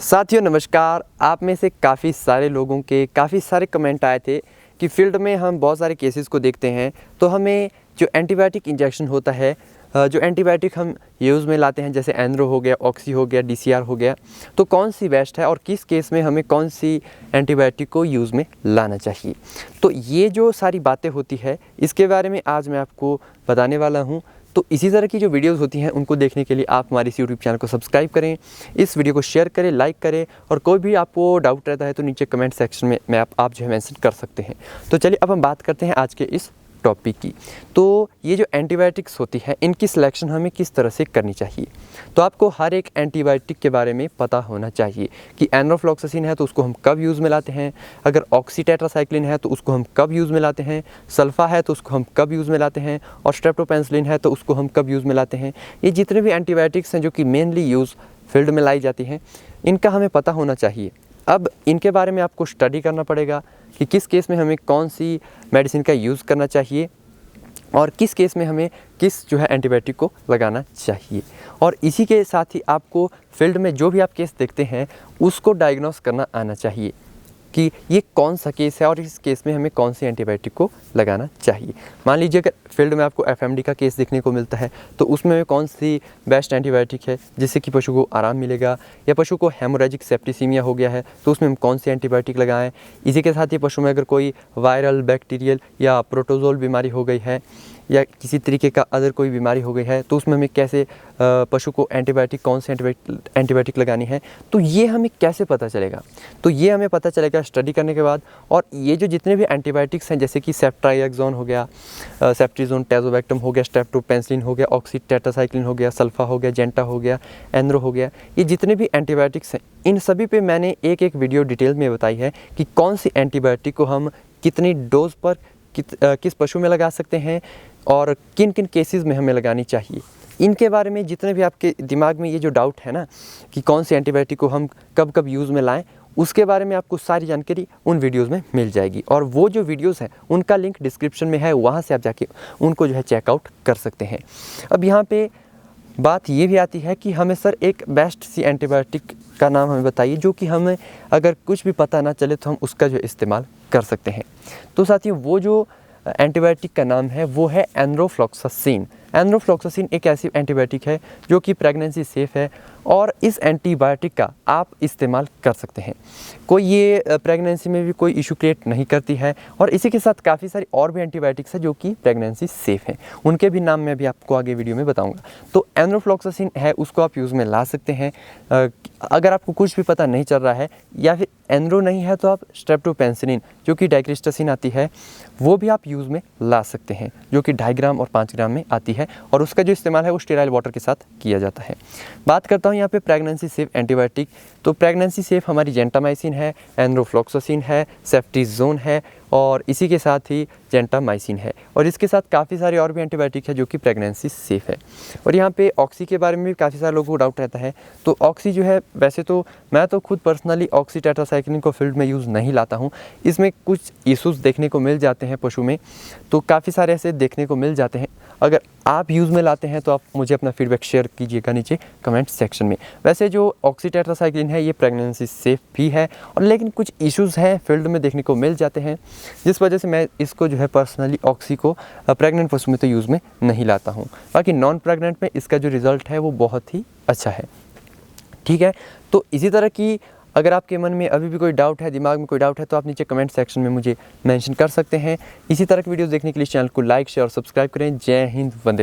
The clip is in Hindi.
साथियों नमस्कार। आप में से काफ़ी सारे लोगों के काफ़ी सारे कमेंट आए थे कि फील्ड में हम बहुत सारे केसेस को देखते हैं तो हमें जो एंटीबायोटिक इंजेक्शन होता है, जो एंटीबायोटिक हम यूज़ में लाते हैं, जैसे एंड्रो हो गया, ऑक्सी हो गया, डीसीआर हो गया, तो कौन सी बेस्ट है और किस केस में हमें कौन सी एंटीबायोटिक को यूज़ में लाना चाहिए। तो ये जो सारी बातें होती है इसके बारे में आज मैं आपको बताने वाला हूँ। तो इसी तरह की जो वीडियोस होती हैं उनको देखने के लिए आप हमारे इस यूट्यूब चैनल को सब्सक्राइब करें, इस वीडियो को शेयर करें, लाइक करें, और कोई भी आपको डाउट रहता है तो नीचे कमेंट सेक्शन में आप जो है मेंशन कर सकते हैं। तो चलिए अब हम बात करते हैं आज के इस टॉपिक की। तो ये जो एंटीबायोटिक्स होती है इनकी सिलेक्शन हमें किस तरह से करनी चाहिए। तो आपको हर एक एंटीबायोटिक के बारे में पता होना चाहिए कि एनरोफ्लॉक्सासिन है तो उसको हम कब यूज़ में लाते हैं, अगर ऑक्सी टेट्रासाइक्लिन है तो उसको हम कब यूज़ में लाते हैं, सल्फा है तो उसको हम कब यूज़ में लाते हैं, और स्ट्रेप्टोपेनिसिलिन है तो उसको हम कब यूज़ में लाते हैं। ये जितने भी एंटीबायोटिक्स हैं जो कि मेनली यूज़ फील्ड में लाई जाती हैं, इनका हमें पता होना चाहिए। अब इनके बारे में आपको स्टडी करना पड़ेगा कि किस केस में हमें कौन सी मेडिसिन का यूज़ करना चाहिए और किस केस में हमें किस जो है एंटीबायोटिक को लगाना चाहिए। और इसी के साथ ही आपको फील्ड में जो भी आप केस देखते हैं उसको डायग्नोस करना आना चाहिए कि ये कौन सा केस है और इस केस में हमें कौन सी एंटीबायोटिक को लगाना चाहिए। मान लीजिए अगर फील्ड में आपको एफएमडी का केस देखने को मिलता है तो उसमें कौन सी बेस्ट एंटीबायोटिक है जिससे कि पशु को आराम मिलेगा, या पशु को हेमोरेजिक सेप्टिसीमिया हो गया है तो उसमें हम कौन सी एंटीबायोटिक लगाएं। इसी के साथ ही पशु में अगर कोई वायरल, बैक्टीरियल या प्रोटोजोल बीमारी हो गई है या किसी तरीके का अदर कोई बीमारी हो गई है तो उसमें हमें कैसे पशु को एंटीबायोटिक, कौन सी एंटीबायोटिक लगानी है, तो ये हमें कैसे पता चलेगा। तो ये हमें पता चलेगा स्टडी करने के बाद। और ये जो जितने भी एंटीबायोटिक्स हैं जैसे कि सेफ्ट्राइएक्सोन हो गया, सेफ्ट्रीजोन, टैजोबैक्टम हो गया, स्ट्रेप्टोपेनिसिलिन हो गया, ऑक्सी टेट्रासाइक्लिन हो गया, सल्फा हो गया, जेंटा हो गया, एंड्रो हो गया, ये जितने भी एंटीबायोटिक्स हैं इन सभी पे मैंने एक एक वीडियो डिटेल में बताई है कि कौन सी एंटीबायोटिक को हम कितनी डोज पर किस पशु में लगा सकते हैं और किन किन केसेस में हमें लगानी चाहिए। इनके बारे में जितने भी आपके दिमाग में ये जो डाउट है ना कि कौन सी एंटीबायोटिक को हम कब कब यूज़ में लाएं, उसके बारे में आपको सारी जानकारी उन वीडियोस में मिल जाएगी। और वो जो वीडियोस हैं उनका लिंक डिस्क्रिप्शन में है, वहाँ से आप जाके उनको जो है चेकआउट कर सकते हैं। अब यहाँ पे बात ये भी आती है कि हमें सर एक बेस्ट सी एंटीबायोटिक का नाम हमें बताइए जो कि हमें अगर कुछ भी पता ना चले तो हम उसका जो इस्तेमाल कर सकते हैं। तो साथियों वो जो एंटीबायोटिक का नाम है वो है एनरोफ्लॉक्सासिन। एनरोफ्लॉक्सासिन एक ऐसी एंटीबायोटिक है जो कि प्रेगनेंसी सेफ़ है और इस एंटीबायोटिक का आप इस्तेमाल कर सकते हैं। कोई ये प्रेगनेंसी में भी कोई इशू क्रिएट नहीं करती है। और इसी के साथ काफ़ी सारी और भी एंटीबायोटिक्स है जो कि प्रेगनेंसी सेफ़ हैं, उनके भी नाम मैं भी आपको आगे वीडियो में बताऊंगा। तो एनरोफ्लॉक्सासिन है उसको आप यूज़ में ला सकते हैं। अगर आपको कुछ भी पता नहीं चल रहा है या फिर एंड्रो नहीं है तो आप स्ट्रेप्टोपेनिसिलिन जो कि डाइक्रिस्टासिन आती है वो भी आप यूज़ में ला सकते हैं, जो कि 2.5 ग्राम और 5 ग्राम में आती है, और उसका जो इस्तेमाल है वो स्टेराइल वाटर के साथ किया जाता है। बात करता हूँ यहाँ पे प्रेगनेंसी सेफ एंटीबायोटिक। तो प्रेगनेंसी सेफ हमारी जेंटामाइसिन है, एनरोफ्लॉक्सासिन है, सेफ्ट्रीजोन है और इसी के साथ ही जेंटामाइसिन है। और इसके साथ काफ़ी सारे और भी एंटीबायोटिक है जो कि प्रेगनेंसी सेफ है। और यहाँ पे ऑक्सी के बारे में भी काफ़ी सारे लोगों को डाउट रहता है। तो ऑक्सी जो है, वैसे तो मैं तो खुद पर्सनली ऑक्सी टेट्रासाइक्लिन को फील्ड में यूज़ नहीं लाता हूँ। इसमें कुछ इशूज़ देखने को मिल जाते हैं पशु में, तो काफ़ी सारे ऐसे देखने को मिल जाते हैं। अगर आप यूज़ में लाते हैं तो आप मुझे अपना फीडबैक शेयर कीजिएगा नीचे कमेंट सेक्शन में। वैसे जो ऑक्सी टेट्रासाइक्लिन है ये प्रेगनेंसी सेफ भी है, और लेकिन कुछ इश्यूज़ हैं फील्ड में देखने को मिल जाते हैं, जिस वजह से मैं इसको जो है पर्सनली ऑक्सी को प्रेग्नेंट पशु में तो यूज़ में नहीं लाता हूँ। बाकी नॉन प्रेग्नेंट में इसका जो रिज़ल्ट है वो बहुत ही अच्छा है। ठीक है, तो इसी तरह की अगर आपके मन में अभी भी कोई डाउट है, दिमाग में कोई डाउट है, तो आप नीचे कमेंट सेक्शन में मुझे मेंशन कर सकते हैं। इसी तरह की वीडियोस देखने के लिए चैनल को लाइक, शेयर और सब्सक्राइब करें। जय हिंद, वंदे।